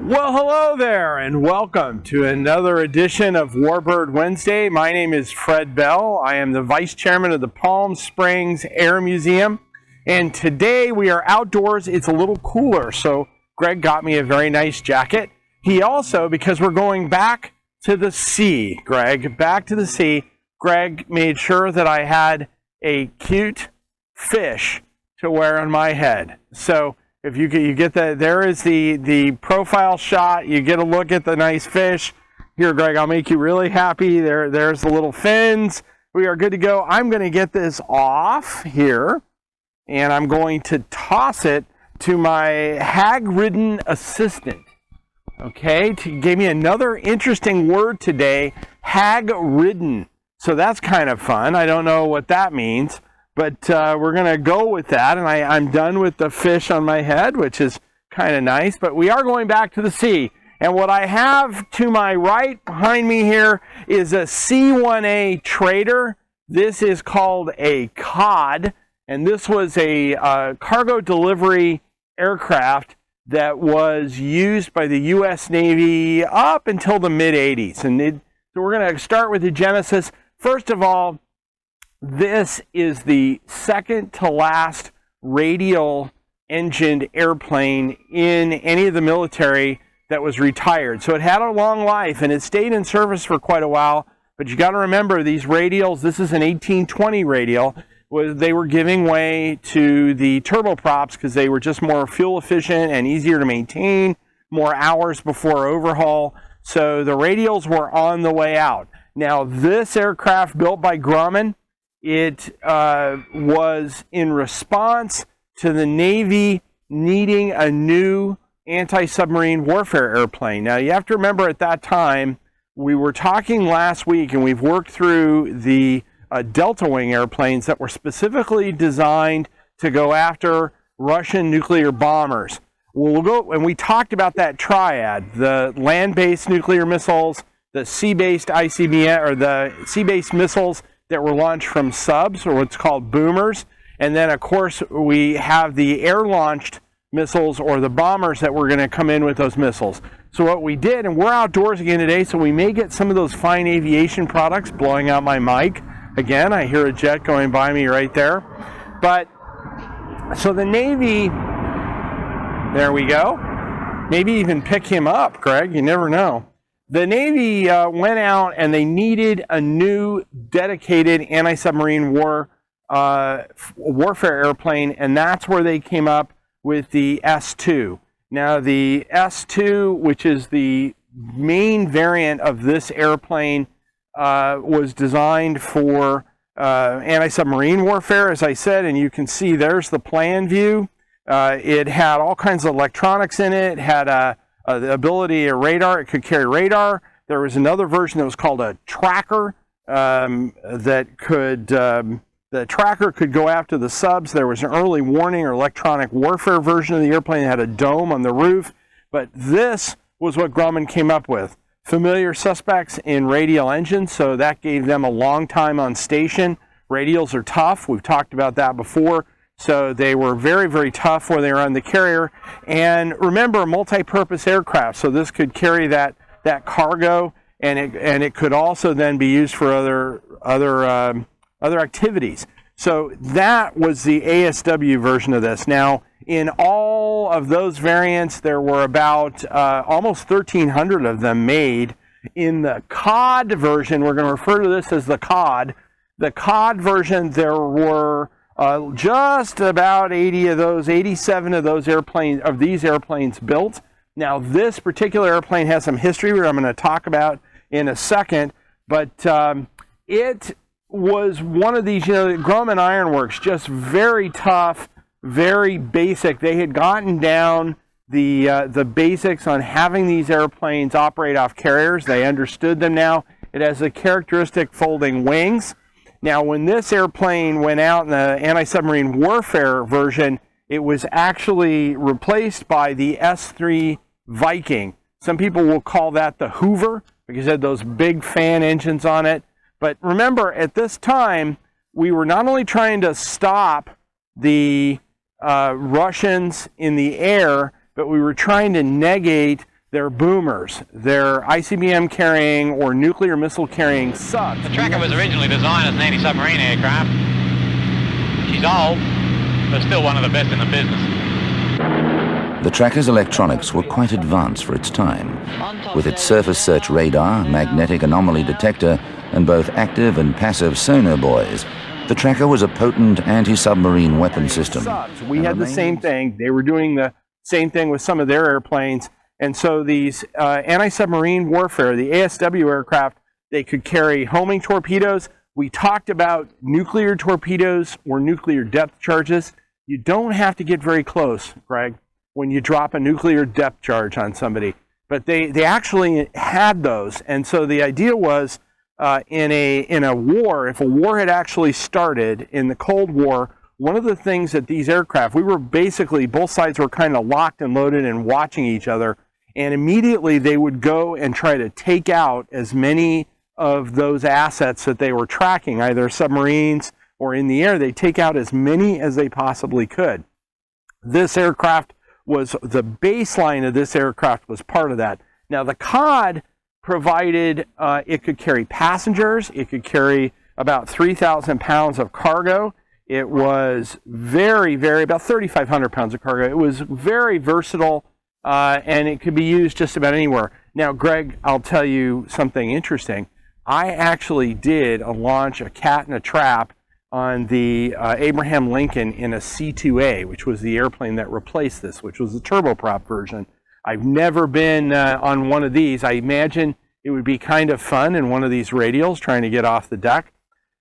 Well, hello there, and welcome to another edition of Warbird Wednesday. My name is Fred Bell. I am the Vice Chairman of the Palm Springs Air Museum, and today we are outdoors. It's a little cooler, so Greg got me a very nice jacket. He also, because we're going back to the sea, back to the sea, Greg made sure that I had a cute fish to wear on my head. So if you get that, there is the profile shot. You get a look at the nice fish. Here, Greg, I'll make you really happy. There's the little fins. We are good to go. I'm going to get this off here, and I'm going to toss it to my hag-ridden assistant. Okay, gave me another interesting word today, hag-ridden. So that's kind of fun. I don't know what that means. But we're going to go with that, and I'm done with the fish on my head, which is kind of nice. But we are going back to the sea. And what I have to my right behind me here is a C-1A trader. This is called a COD, and this was a cargo delivery aircraft that was used by the U.S. Navy up until the mid-'80s. And so we're going to start with the genesis. First of all, this is the second to last radial engined airplane in any of the military that was retired. So it had a long life and it stayed in service for quite a while. But you got to remember these radials, this is an 1820 radial, they were giving way to the turboprops because they were just more fuel efficient and easier to maintain, more hours before overhaul. So the radials were on the way out. Now this aircraft built by Grumman, it was in response to the Navy needing a new anti-submarine warfare airplane. Now, you have to remember at that time, we were talking last week, and we've worked through the Delta Wing airplanes that were specifically designed to go after Russian nuclear bombers. We'll go, and we talked about that triad, the land-based nuclear missiles, the sea-based ICBM, or the sea-based missiles that were launched from subs, or what's called boomers. And then, of course, we have the air-launched missiles, or the bombers that were going to come in with those missiles. So what we did, and we're outdoors again today, so we may get some of those fine aviation products blowing out my mic. Again, I hear a jet going by me right there. But, so the Navy, there we go. Maybe even pick him up, Greg, you never know. The Navy went out and they needed a new dedicated anti-submarine warfare airplane, and that's where they came up with the S-2. Now the S-2, which is the main variant of this airplane, was designed for anti-submarine warfare, as I said, and you can see there's the plan view. It had all kinds of electronics in it. It had the ability of radar. It could carry radar. There was another version that was called a tracker that could, the tracker could go after the subs. There was an early warning or electronic warfare version of the airplane that had a dome on the roof. But this was what Grumman came up with. Familiar suspects in radial engines, so that gave them a long time on station. Radials are tough. We've talked about that before. So they were very, very tough when they were on the carrier. And remember, multi-purpose aircraft. So this could carry that cargo, and it could also then be used for other activities. So that was the ASW version of this. Now, in all of those variants, there were about almost 1,300 of them made. In the COD version, we're going to refer to this as the COD. The COD version, there were just about 87 of these airplanes built. Now, this particular airplane has some history, which I'm going to talk about in a second, but it was one of these, Grumman Iron Works, just very tough, very basic. They had gotten down the basics on having these airplanes operate off carriers. They understood them now. It has the characteristic folding wings. Now, when this airplane went out in the anti-submarine warfare version, it was actually replaced by the S-3 Viking. Some people will call that the Hoover because it had those big fan engines on it. But remember, at this time, we were not only trying to stop the Russians in the air, but we were trying to negate They're boomers. They're ICBM carrying or nuclear missile carrying subs. The Tracker was originally designed as an anti-submarine aircraft. She's old, but still one of the best in the business. The Tracker's electronics were quite advanced for its time. With its surface search radar, magnetic anomaly detector, and both active and passive sonar buoys, the Tracker was a potent anti-submarine weapon system. We had the same thing. They were doing the same thing with some of their airplanes. And so these anti-submarine warfare, the ASW aircraft, they could carry homing torpedoes. We talked about nuclear torpedoes or nuclear depth charges. You don't have to get very close, Greg, when you drop a nuclear depth charge on somebody. But they actually had those. And so the idea was in a war, if a war had actually started in the Cold War, one of the things that these aircraft, we were basically, both sides were kind of locked and loaded and watching each other. And immediately they would go and try to take out as many of those assets that they were tracking, either submarines or in the air. They take out as many as they possibly could. This aircraft was, the baseline of this aircraft was part of that. Now the COD provided, it could carry passengers, it could carry about 3,000 pounds of cargo. It was about 3,500 pounds of cargo. It was very versatile. And it could be used just about anywhere. Now, Greg, I'll tell you something interesting. I actually did launch a cat in a trap on the Abraham Lincoln in a C-1A, which was the airplane that replaced this, which was the turboprop version. I've never been on one of these. I imagine it would be kind of fun in one of these radials trying to get off the deck.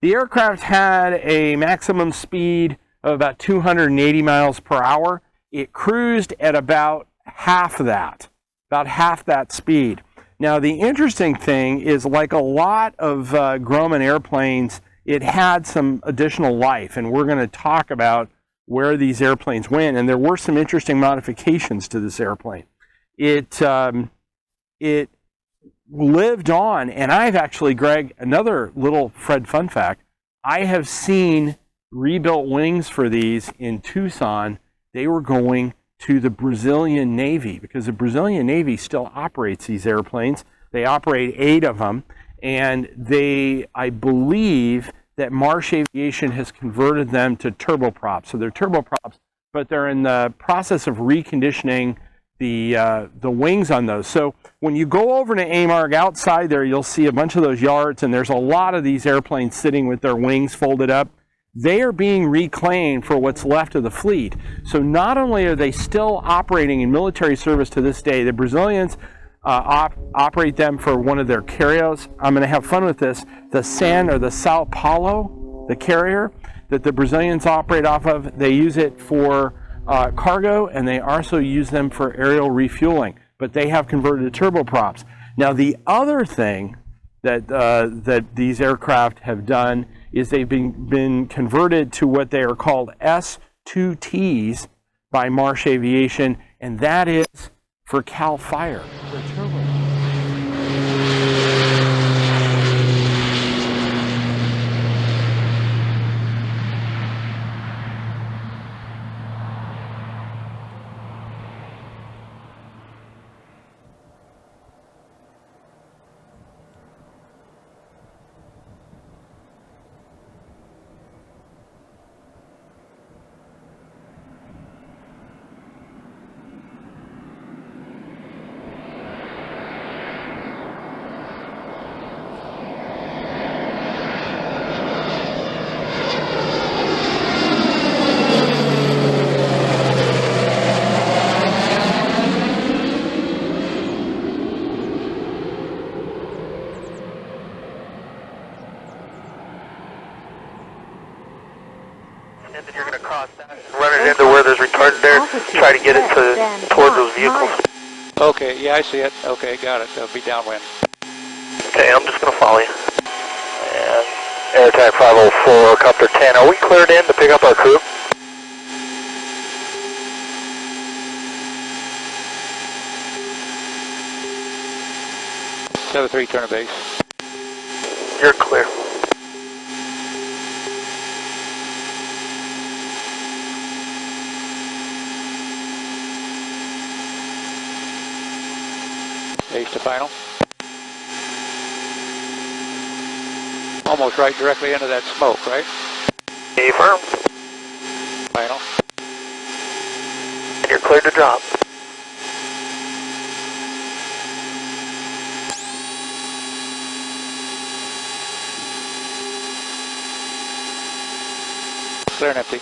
The aircraft had a maximum speed of about 280 miles per hour. It cruised at about half that speed. Now, the interesting thing is, like a lot of Grumman airplanes, it had some additional life, and we're going to talk about where these airplanes went, and there were some interesting modifications to this airplane. It lived on, and I've actually, Greg, another little Fred fun fact, I have seen rebuilt wings for these in Tucson. They were going to the Brazilian Navy, because the Brazilian Navy still operates these airplanes. They operate 8 of them, and I believe that Marsh Aviation has converted them to turboprops. So they're turboprops, but they're in the process of reconditioning the wings on those. So when you go over to AMARG outside there, you'll see a bunch of those yards, and there's a lot of these airplanes sitting with their wings folded up. They are being reclaimed for what's left of the fleet. So not only are they still operating in military service to this day, the Brazilians operate them for one of their carriers. I'm going to have fun with this. The Sao Paulo, the carrier that the Brazilians operate off of, they use it for cargo, and they also use them for aerial refueling. But they have converted to turboprops. Now, the other thing that these aircraft have done is they've been converted to what they are called S2Ts by Marsh Aviation, and that is for CAL FIRE. And then you're going to cross that and run it into where there's retardant there, try to get it toward those vehicles. Okay, yeah, I see it. Okay, got it. That'll be downwind. Okay, I'm just going to follow you. And AirTag 504, Copter 10, are we cleared in to pick up our crew? Cover 3, turn to base. You're clear. Base to final. Almost right directly into that smoke, right? Affirm. Final. And you're cleared to drop. Clear and empty.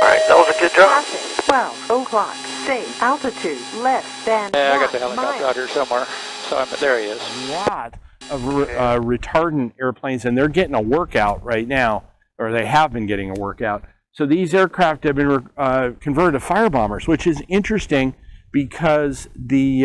Alright, that was a good job. 12 o'clock. Stay altitude less than Yeah, I got the 1 helicopter mile. out here somewhere. So there he is. A lot of retardant airplanes, and they're getting a workout right now, or they have been getting a workout. So these aircraft have been converted to firebombers, which is interesting because the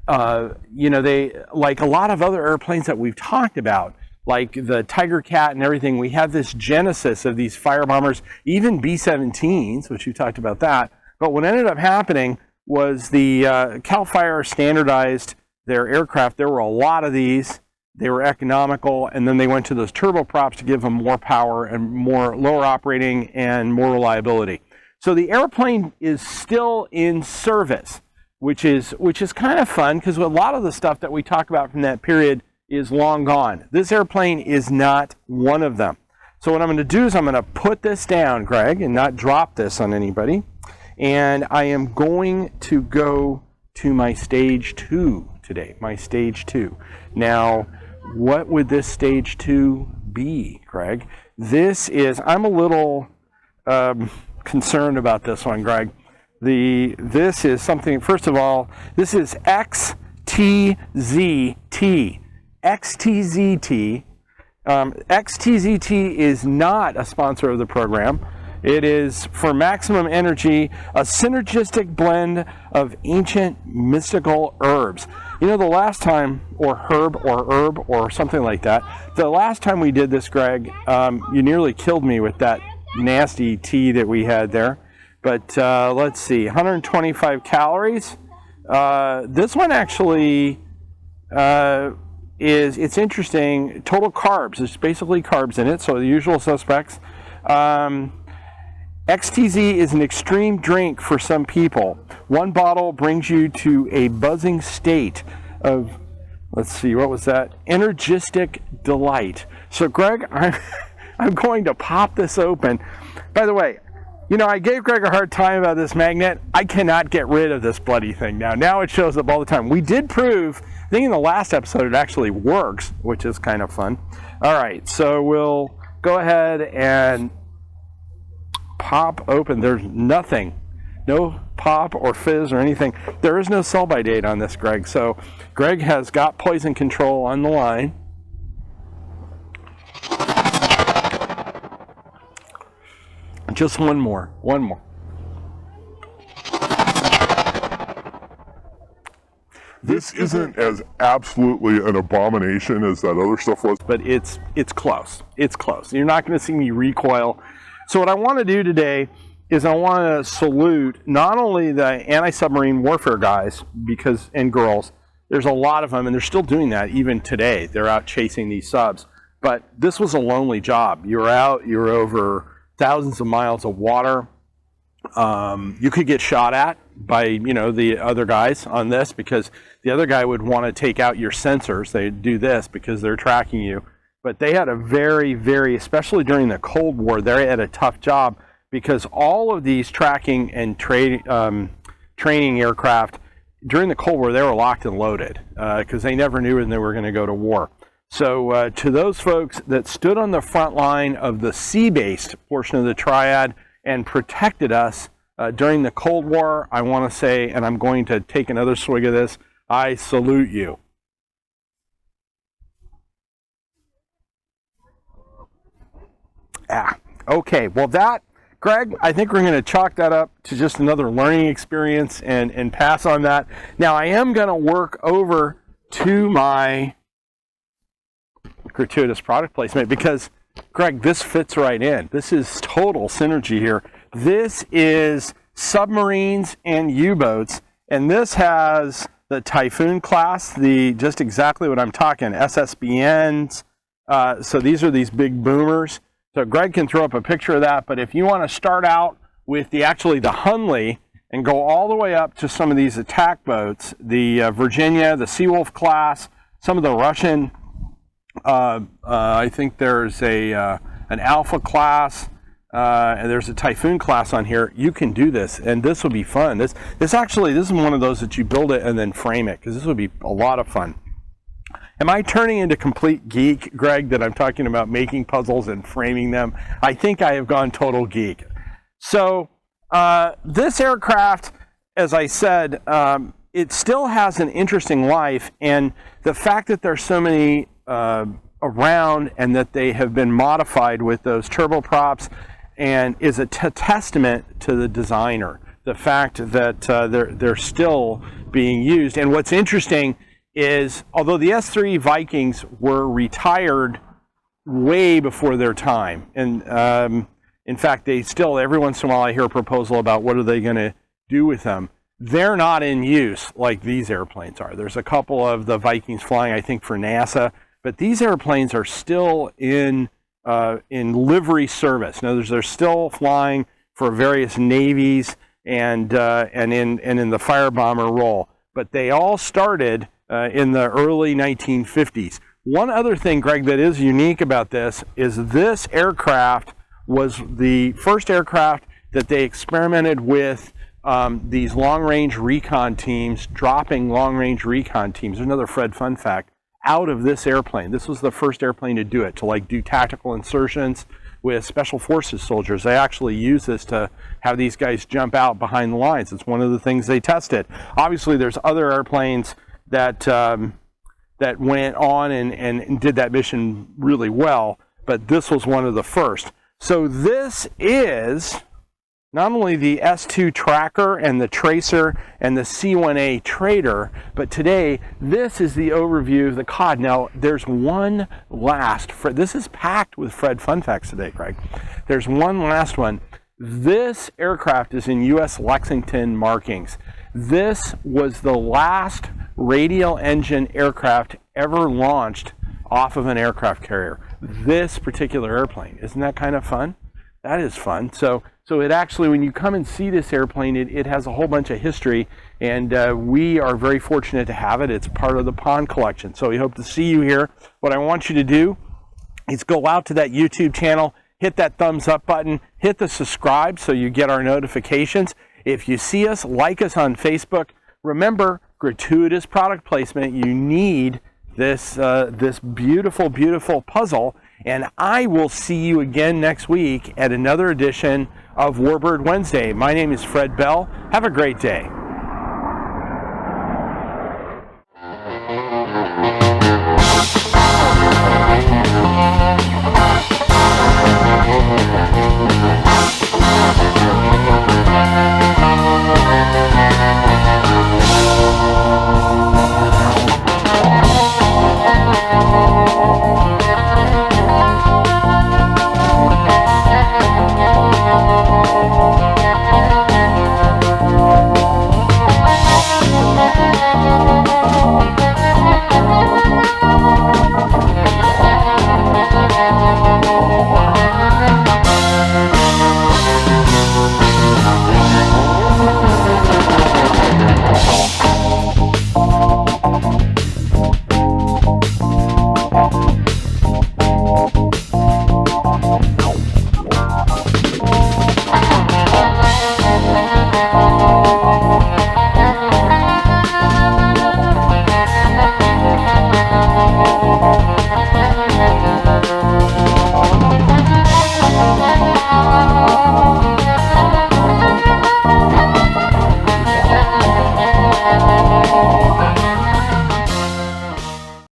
they, like a lot of other airplanes that we've talked about, like the Tiger Cat and everything, we have this genesis of these firebombers, even B-17s, which you talked about that. But what ended up happening was the CAL FIRE standardized their aircraft. There were a lot of these. They were economical, and then they went to those turboprops to give them more power and more lower operating and more reliability. So the airplane is still in service, which is kind of fun, because a lot of the stuff that we talk about from that period is long gone. This airplane is not one of them. So what I'm going to do is I'm going to put this down, Greg, and not drop this on anybody. And I am going to go to my stage 2 today, my stage 2. Now, what would this stage 2 be, Greg? This is, I'm a little concerned about this one, Greg. This is something, first of all, this is XTZT. XTZT. XTZT is not a sponsor of the program. It is, for maximum energy, a synergistic blend of ancient mystical herbs. You know, the last time, or herb or something like that, the last time we did this, Greg, you nearly killed me with that nasty tea that we had there. But let's see, 125 calories. This one actually it's interesting. Total carbs, there's basically carbs in it, so the usual suspects. XTZ is an extreme drink for some people. One bottle brings you to a buzzing state of, let's see, what was that? Energistic delight. So Greg, I'm going to pop this open. By the way, you know, I gave Greg a hard time about this magnet. I cannot get rid of this bloody thing now. Now it shows up all the time. We did prove, I think in the last episode, it actually works, which is kind of fun. All right, so we'll go ahead and pop open. There's nothing, no pop or fizz or anything. There is no sell-by date on this, Greg. So Greg has got poison control on the line. Just one more. This isn't as absolutely an abomination as that other stuff was. But it's close. It's close. You're not going to see me recoil. So what I want to do today is I want to salute not only the anti-submarine warfare guys and girls. There's a lot of them, and they're still doing that even today. They're out chasing these subs. But this was a lonely job. You were out. You were over thousands of miles of water. You could get shot at by, the other guys on this, because the other guy would want to take out your sensors. They do this because they're tracking you. But they had a very, very, especially during the Cold War, they had a tough job, because all of these tracking and training aircraft during the Cold War, they were locked and loaded because they never knew when they were going to go to war. So to those folks that stood on the front line of the sea-based portion of the triad and protected us during the Cold War, I want to say, and I'm going to take another swig of this, I salute you. Okay, well that, Greg, I think we're going to chalk that up to just another learning experience and pass on that. Now I am going to work over to my gratuitous product placement, because Greg, this fits right in. This is total synergy here. This is submarines and U-boats, and this has the Typhoon class, just exactly what I'm talking, SSBNs. So these are these big boomers. So Greg can throw up a picture of that, but if you want to start out with the Hunley and go all the way up to some of these attack boats, the Virginia, the Seawolf class, some of the Russian, I think there's an Alpha class, and there's a Typhoon class on here. You can do this, and this will be fun. This is one of those that you build it and then frame it, because this would be a lot of fun. Am I turning into complete geek, Greg, that I'm talking about making puzzles and framing them? I think I have gone total geek. So this aircraft, as I said, it still has an interesting life, and the fact that there's so many around and that they have been modified with those turboprops and is a testament to the designer. The fact that they're still being used. And what's interesting is, although the S3 Vikings were retired way before their time, and in fact, they still, every once in a while I hear a proposal about what are they going to do with them. They're not in use like these airplanes are. There's a couple of the Vikings flying, I think, for NASA, but these airplanes are still in livery service. In other words, they're still flying for various navies and in the Firebomber role. But they all started in the early 1950s. One other thing, Greg, that is unique about this is this aircraft was the first aircraft that they experimented with these long-range recon teams, dropping long-range recon teams. There's another Fred fun fact, out of this airplane. This was the first airplane to do it, to like do tactical insertions with Special Forces soldiers. They actually use this to have these guys jump out behind the lines. It's one of the things they tested. Obviously, there's other airplanes that that went on and did that mission really well, but this was one of the first. So this is not only the S2 tracker and the tracer and the C-1A trader, but today this is the overview of the COD. Now there's one last, this is packed with Fred fun facts today, Greg. There's one last one. This aircraft is in US Lexington markings. This was the last radial engine aircraft ever launched off of an aircraft carrier. This particular airplane. Isn't that kind of fun? That is fun. So it actually, when you come and see this airplane, it has a whole bunch of history, and we are very fortunate to have it. It's part of the Pond collection. So we hope to see you here. What I want you to do is go out to that YouTube channel, hit that thumbs up button, hit the subscribe so you get our notifications. If you see us, like us on Facebook. Remember, gratuitous product placement. You need this beautiful, beautiful puzzle. And I will see you again next week at another edition of Warbird Wednesday. My name is Fred Bell. Have a great day.